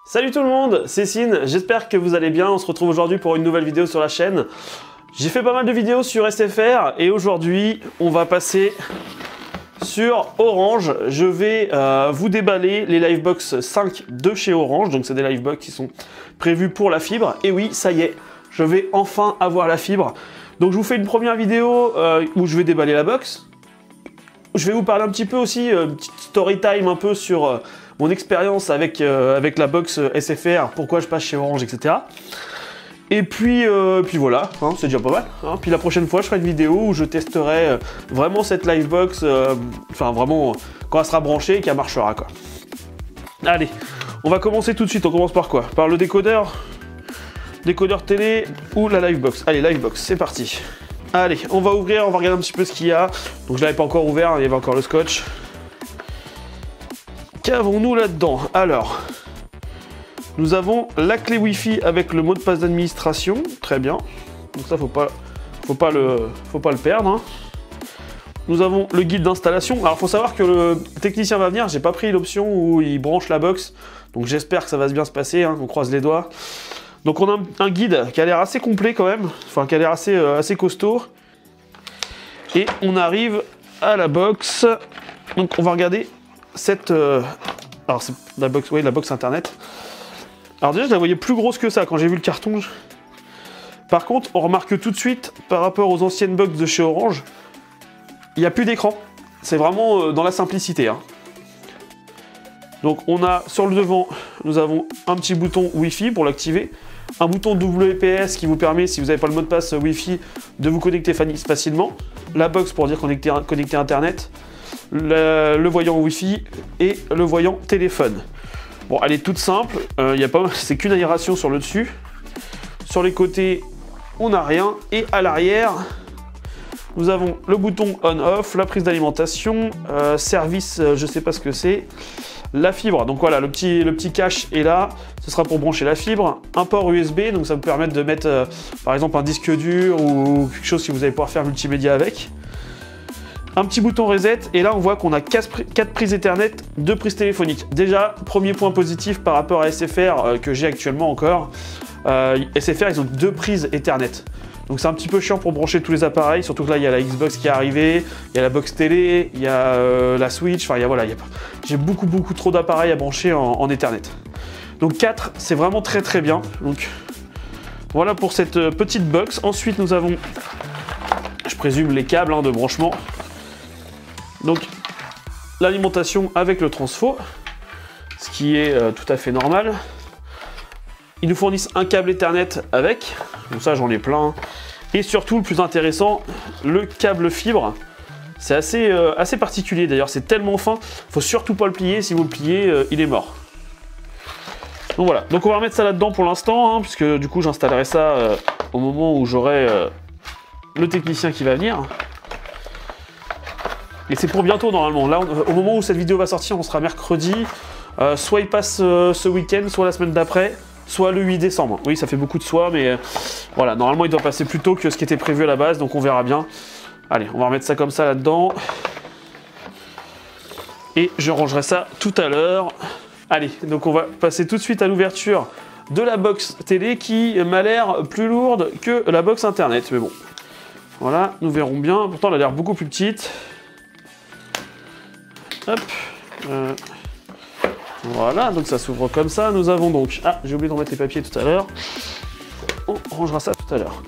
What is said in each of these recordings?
Salut tout le monde, c'est Sin, j'espère que vous allez bien, on se retrouve aujourd'hui pour une nouvelle vidéo sur la chaîne. J'ai fait pas mal de vidéos sur SFR et aujourd'hui on va passer sur Orange. Je vais vous déballer les Livebox 5 de chez Orange, donc c'est des Livebox qui sont prévus pour la fibre. Et oui, ça y est, je vais enfin avoir la fibre. Donc je vous fais une première vidéo où je vais déballer la box. Je vais vous parler un petit peu aussi, une petite story time un peu sur mon expérience avec la box SFR, pourquoi je passe chez Orange, etc. Et puis voilà, hein, c'est déjà pas mal. Hein. Puis la prochaine fois, je ferai une vidéo où je testerai vraiment cette Livebox, enfin vraiment quand elle sera branchée et qu'elle marchera, quoi. Allez, on va commencer tout de suite. On commence par quoi? Par le décodeur télé ou la Livebox? Allez, Livebox, c'est parti. Allez, on va ouvrir, on va regarder un petit peu ce qu'il y a. Donc je l'avais pas encore ouvert, il y avait encore le scotch. Qu'avons-nous là-dedans? Alors, nous avons la clé Wi-Fi avec le mot de passe d'administration, très bien. Donc ça, faut pas le perdre. Hein. Nous avons le guide d'installation. Alors, faut savoir que le technicien va venir. J'ai pas pris l'option où il branche la box, donc j'espère que ça va bien se passer. Hein, on croise les doigts. Donc on a un guide qui a l'air assez complet quand même, enfin qui a l'air assez costaud. Et on arrive à la box. Donc on va regarder cette... alors c'est la box, oui, la box internet. Alors déjà je la voyais plus grosse que ça quand j'ai vu le carton. Par contre on remarque tout de suite par rapport aux anciennes box de chez Orange, il n'y a plus d'écran. C'est vraiment dans la simplicité. Hein. Donc on a sur le devant, nous avons un petit bouton Wi-Fi pour l'activer. Un bouton WPS qui vous permet, si vous n'avez pas le mot de passe Wi-Fi, de vous connecter facilement. La box pour dire connecter Internet. Le voyant Wi-Fi et le voyant téléphone. Bon, elle est toute simple. C'est qu'une aération sur le dessus. Sur les côtés, on n'a rien. Et à l'arrière, nous avons le bouton on-off, la prise d'alimentation, service, je ne sais pas ce que c'est. La fibre, donc voilà, le petit cache est là, ce sera pour brancher la fibre, un port USB, donc ça vous permet de mettre par exemple un disque dur ou quelque chose que vous allez pouvoir faire multimédia avec. Un petit bouton reset, et là on voit qu'on a 4 prises Ethernet, 2 prises téléphoniques. Déjà, premier point positif par rapport à SFR que j'ai actuellement encore, SFR ils ont 2 prises Ethernet. Donc c'est un petit peu chiant pour brancher tous les appareils, surtout que là il y a la Xbox qui est arrivée, il y a la box télé, il y a la Switch, enfin voilà, j'ai beaucoup trop d'appareils à brancher en Ethernet. Donc 4, c'est vraiment très bien. Donc voilà pour cette petite box. Ensuite nous avons, je présume, les câbles de branchement. Donc l'alimentation avec le transfo, ce qui est tout à fait normal. Ils nous fournissent un câble Ethernet avec, donc ça j'en ai plein. Et surtout, le plus intéressant, le câble fibre. C'est assez particulier d'ailleurs, c'est tellement fin, faut surtout pas le plier, si vous le pliez, il est mort. Donc voilà, donc on va remettre ça là-dedans pour l'instant, hein, puisque du coup j'installerai ça au moment où j'aurai le technicien qui va venir. Et c'est pour bientôt normalement, là au moment où cette vidéo va sortir, on sera mercredi, soit il passe ce week-end, soit la semaine d'après. Soit le 8 décembre. Oui, ça fait beaucoup de soit, mais voilà, normalement il doit passer plus tôt que ce qui était prévu à la base, donc on verra bien. Allez, on va remettre ça comme ça là-dedans. Et je rangerai ça tout à l'heure. Allez, donc on va passer tout de suite à l'ouverture de la box télé qui m'a l'air plus lourde que la box internet, mais bon. Voilà, nous verrons bien. Pourtant, elle a l'air beaucoup plus petite. Hop. Voilà, donc ça s'ouvre comme ça. Nous avons donc... Ah, j'ai oublié de remettre les papiers tout à l'heure. On rangera ça tout à l'heure.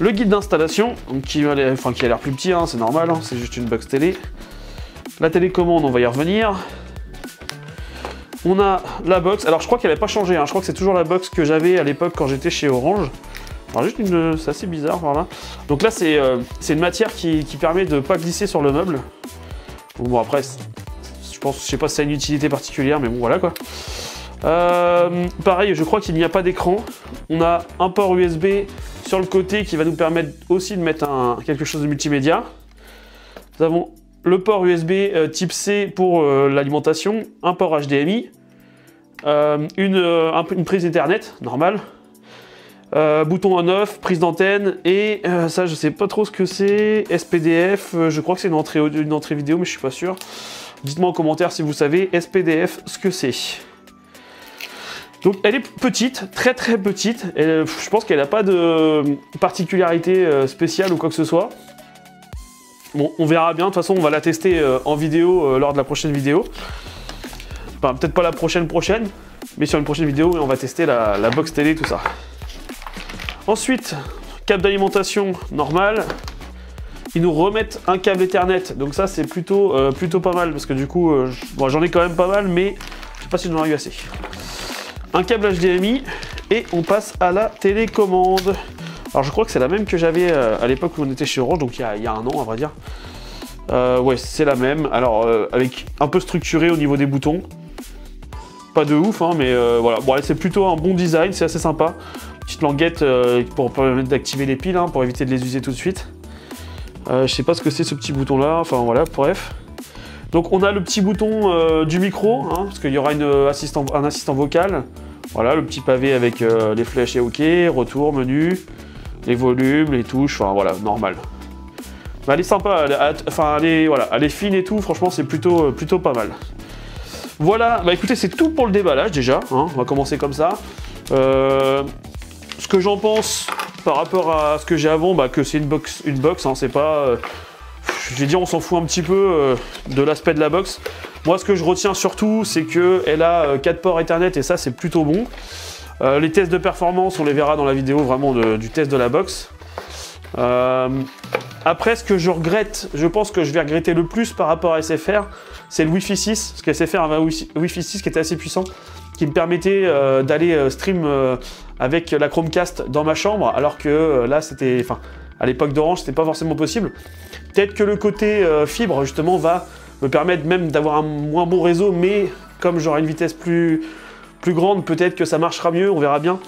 Le guide d'installation, qui a l'air plus petit, hein, c'est normal, hein, c'est juste une box télé. La télécommande, on va y revenir. On a la box. Alors, je crois qu'elle n'a pas changé. Hein, je crois que c'est toujours la box que j'avais à l'époque quand j'étais chez Orange. Alors, juste c'est assez bizarre, voilà. Donc là, c'est une matière qui permet de ne pas glisser sur le meuble. Bon, après... je sais pas si ça a une utilité particulière, mais bon, voilà quoi. Pareil, je crois qu'il n'y a pas d'écran. On a un port USB sur le côté qui va nous permettre aussi de mettre quelque chose de multimédia. Nous avons le port USB type C pour l'alimentation, un port HDMI, une prise Ethernet, normale, bouton on-off, prise d'antenne, et ça je sais pas trop ce que c'est, SPDF, je crois que c'est une entrée vidéo, mais je suis pas sûr. Dites-moi en commentaire si vous savez, SPDF, ce que c'est. Donc elle est petite, très très petite, et, je pense qu'elle n'a pas de particularité spéciale ou quoi que ce soit. Bon, on verra bien, de toute façon on va la tester en vidéo lors de la prochaine vidéo. Enfin, peut-être pas la prochaine, mais sur une prochaine vidéo, on va tester la box télé, tout ça. Ensuite, câble d'alimentation normal. Ils nous remettent un câble Ethernet, donc ça c'est plutôt pas mal, parce que du coup, bon, j'en ai quand même pas mal, mais je sais pas si j'en ai eu assez. Un câble HDMI, et on passe à la télécommande. Alors je crois que c'est la même que j'avais à l'époque où on était chez Orange, donc il y a un an à vrai dire. Ouais, c'est la même, alors avec un peu structuré au niveau des boutons. Pas de ouf, hein, mais voilà, bon, c'est plutôt un bon design, c'est assez sympa. Petite languette pour permettre d'activer les piles, hein, pour éviter de les user tout de suite. Je sais pas ce que c'est ce petit bouton là, enfin voilà, bref. Donc on a le petit bouton du micro, hein, parce qu'il y aura un assistant vocal. Voilà, le petit pavé avec les flèches et OK, retour, menu, les volumes, les touches, enfin voilà, normal. Mais elle est sympa, elle est fine et tout, franchement c'est plutôt pas mal. Voilà, bah écoutez, c'est tout pour le déballage déjà, hein, on va commencer comme ça. Ce que j'en pense par rapport à ce que j'ai avant, bah, que c'est une box, hein, c'est pas... je vais dire, on s'en fout un petit peu de l'aspect de la box. Moi, ce que je retiens surtout, c'est qu'elle a 4 ports Ethernet, et ça, c'est plutôt bon. Les tests de performance, on les verra dans la vidéo vraiment du test de la box. Après, ce que je regrette, je pense que je vais regretter le plus par rapport à SFR, c'est le Wi-Fi 6, parce que SFR avait un Wi-Fi 6 qui était assez puissant, qui me permettait d'aller stream avec la Chromecast dans ma chambre, alors que là, c'était, enfin, à l'époque d'Orange, c'était pas forcément possible. Peut-être que le côté fibre, justement, va me permettre même d'avoir un moins bon réseau, mais comme j'aurai une vitesse plus grande, peut-être que ça marchera mieux, on verra bien.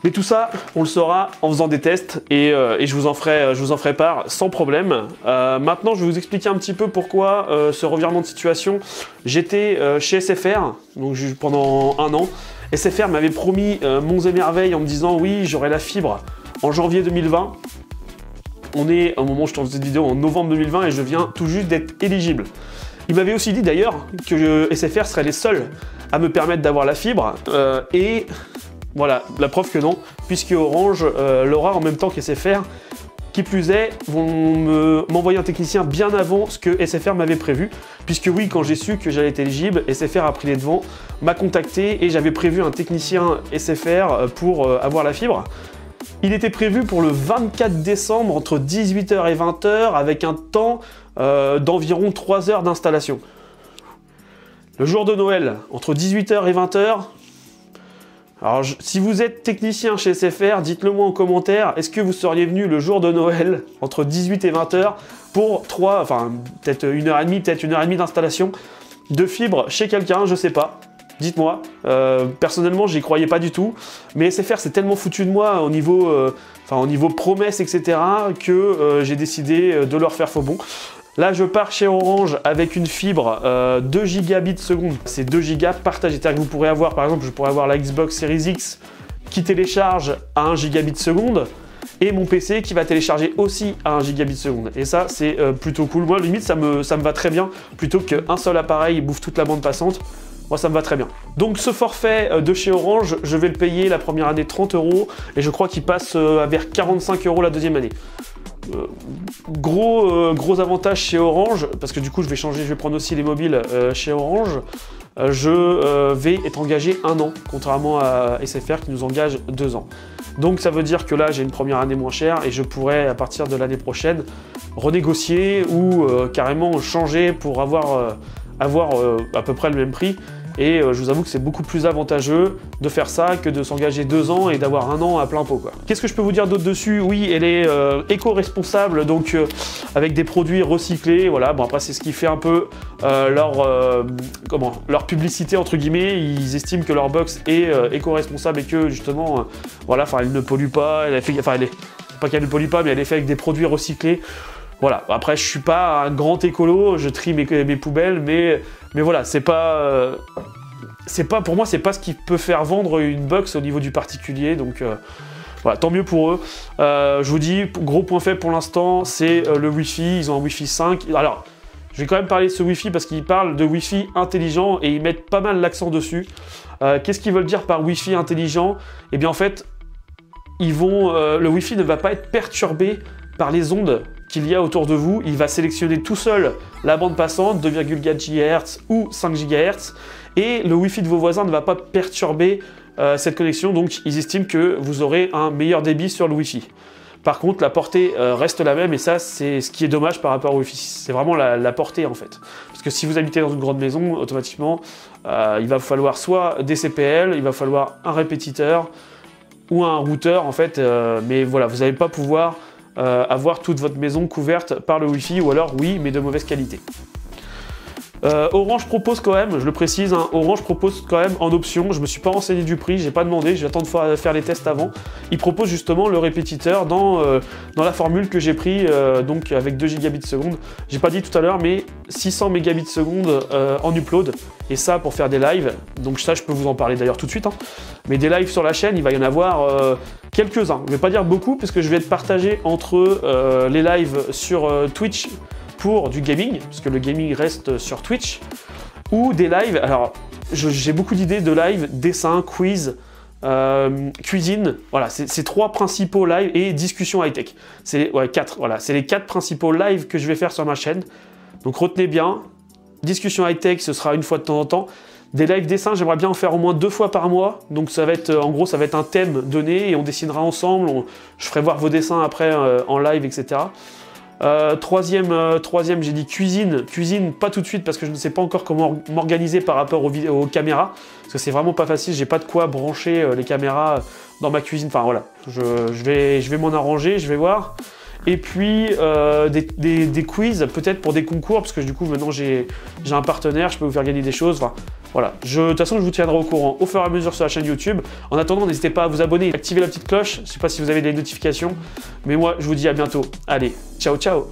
Mais tout ça, on le saura en faisant des tests, et je vous en ferai part sans problème. Maintenant, je vais vous expliquer un petit peu pourquoi ce revirement de situation. J'étais chez SFR, donc pendant un an. SFR m'avait promis monts et merveilles en me disant « Oui, j'aurai la fibre en janvier 2020 ». On est, au moment où je tourne cette vidéo, en novembre 2020, et je viens tout juste d'être éligible. Il m'avait aussi dit d'ailleurs que SFR serait les seuls à me permettre d'avoir la fibre, et voilà, la preuve que non, puisque Orange l'aura en même temps qu'SFR. Qui plus est, vont m'envoyer un technicien bien avant ce que SFR m'avait prévu, puisque oui, quand j'ai su que j'allais être éligible, SFR a pris les devants, m'a contacté, et j'avais prévu un technicien SFR pour avoir la fibre. Il était prévu pour le 24 décembre entre 18 h et 20 h avec un temps d'environ 3 heures d'installation. Le jour de Noël, entre 18 h et 20 h. Alors, si vous êtes technicien chez SFR, dites-le moi en commentaire, est-ce que vous seriez venu le jour de Noël, entre 18 et 20 h, pour peut-être 1h30, peut-être 1h30 d'installation de fibre chez quelqu'un, je sais pas. Dites-moi. Personnellement, j'y croyais pas du tout. Mais SFR, c'est tellement foutu de moi au niveau, au niveau promesses, etc., que j'ai décidé de leur faire faux bon. Là, je pars chez Orange avec une fibre 2 gigabits seconde. C'est 2 gigas partagés. C'est-à-dire que vous pourrez avoir, par exemple, je pourrais avoir la Xbox Series X qui télécharge à 1 gigabit seconde et mon PC qui va télécharger aussi à 1 gigabit seconde. Et ça, c'est plutôt cool. Moi, limite, ça me va très bien. Plutôt qu'un seul appareil bouffe toute la bande passante. Moi, ça me va très bien. Donc, ce forfait de chez Orange, je vais le payer la première année 30 € et je crois qu'il passe vers 45 € la deuxième année. Gros avantage chez Orange, parce que du coup je vais prendre aussi les mobiles chez Orange. Je vais être engagé 1 an, contrairement à SFR qui nous engage 2 ans. Donc ça veut dire que là j'ai une première année moins chère et je pourrais à partir de l'année prochaine renégocier ou carrément changer pour avoir à peu près le même prix. Et je vous avoue que c'est beaucoup plus avantageux de faire ça que de s'engager 2 ans et d'avoir 1 an à plein pot, quoi. Qu'est-ce que je peux vous dire d'autre dessus? Oui, elle est éco-responsable, donc avec des produits recyclés, voilà. Bon, après, c'est ce qui fait un peu leur publicité, entre guillemets. Ils estiment que leur box est éco-responsable et que, justement, voilà, elle ne pollue pas, pas qu'elle ne pollue pas, mais elle est faite avec des produits recyclés. Voilà, après je suis pas un grand écolo, je trie mes poubelles, mais voilà, pour moi c'est pas ce qui peut faire vendre une box au niveau du particulier, donc voilà, tant mieux pour eux. Je vous dis, gros point faible pour l'instant, c'est le Wi-Fi, ils ont un Wi-Fi 5, alors Je vais quand même parler de ce Wi-Fi parce qu'ils parlent de Wi-Fi intelligent et ils mettent pas mal l'accent dessus. Qu'est-ce qu'ils veulent dire par Wi-Fi intelligent? Eh bien en fait, le Wi-Fi ne va pas être perturbé par les ondes qu'il y a autour de vous. Il va sélectionner tout seul la bande passante, 2,4 GHz ou 5 GHz, et le Wi-Fi de vos voisins ne va pas perturber cette connexion, donc ils estiment que vous aurez un meilleur débit sur le Wi-Fi. Par contre, la portée reste la même, et ça, c'est ce qui est dommage par rapport au Wi-Fi. C'est vraiment la portée, en fait. Parce que si vous habitez dans une grande maison, automatiquement, il va falloir soit des CPL, il va falloir un répétiteur ou un routeur, en fait. Mais voilà, vous n'allez pas pouvoir avoir toute votre maison couverte par le Wi-Fi, ou alors, oui, mais de mauvaise qualité. Orange propose quand même, je le précise, hein, Orange propose quand même en option, je me suis pas renseigné du prix, j'ai pas demandé, je vais attendre de faire les tests avant. Il propose justement le répétiteur dans la formule que j'ai pris, donc avec 2 gigabits seconde. J'ai pas dit tout à l'heure, mais 600 mégabits seconde en upload, et ça pour faire des lives, donc ça je peux vous en parler d'ailleurs tout de suite, hein. Mais des lives sur la chaîne, il va y en avoir quelques-uns. Je vais pas dire beaucoup, parce que je vais être partagé entre les lives sur Twitch, pour du gaming, parce que le gaming reste sur Twitch, ou des lives. Alors, j'ai beaucoup d'idées de live, dessin, quiz, cuisine. Voilà, c'est 3 principaux lives et discussion high-tech. C'est 4, voilà, c'est les 4 principaux lives que je vais faire sur ma chaîne. Donc retenez bien, discussion high-tech, ce sera une fois de temps en temps. Des lives dessins, j'aimerais bien en faire au moins 2 fois par mois. Donc ça va être, en gros, ça va être un thème donné et on dessinera ensemble. Je ferai voir vos dessins après en live, etc. Troisième, j'ai dit cuisine. Cuisine, pas tout de suite parce que je ne sais pas encore comment m'organiser par rapport aux caméras. Parce que c'est vraiment pas facile, j'ai pas de quoi brancher les caméras dans ma cuisine. Enfin voilà, je vais m'en arranger, je vais voir. Et puis des quiz, peut-être pour des concours, parce que du coup maintenant j'ai un partenaire, je peux vous faire gagner des choses. Enfin, voilà. De toute façon, je vous tiendrai au courant au fur et à mesure sur la chaîne YouTube. En attendant, n'hésitez pas à vous abonner, activer la petite cloche. Je ne sais pas si vous avez des notifications, mais moi je vous dis à bientôt. Allez, ciao ciao.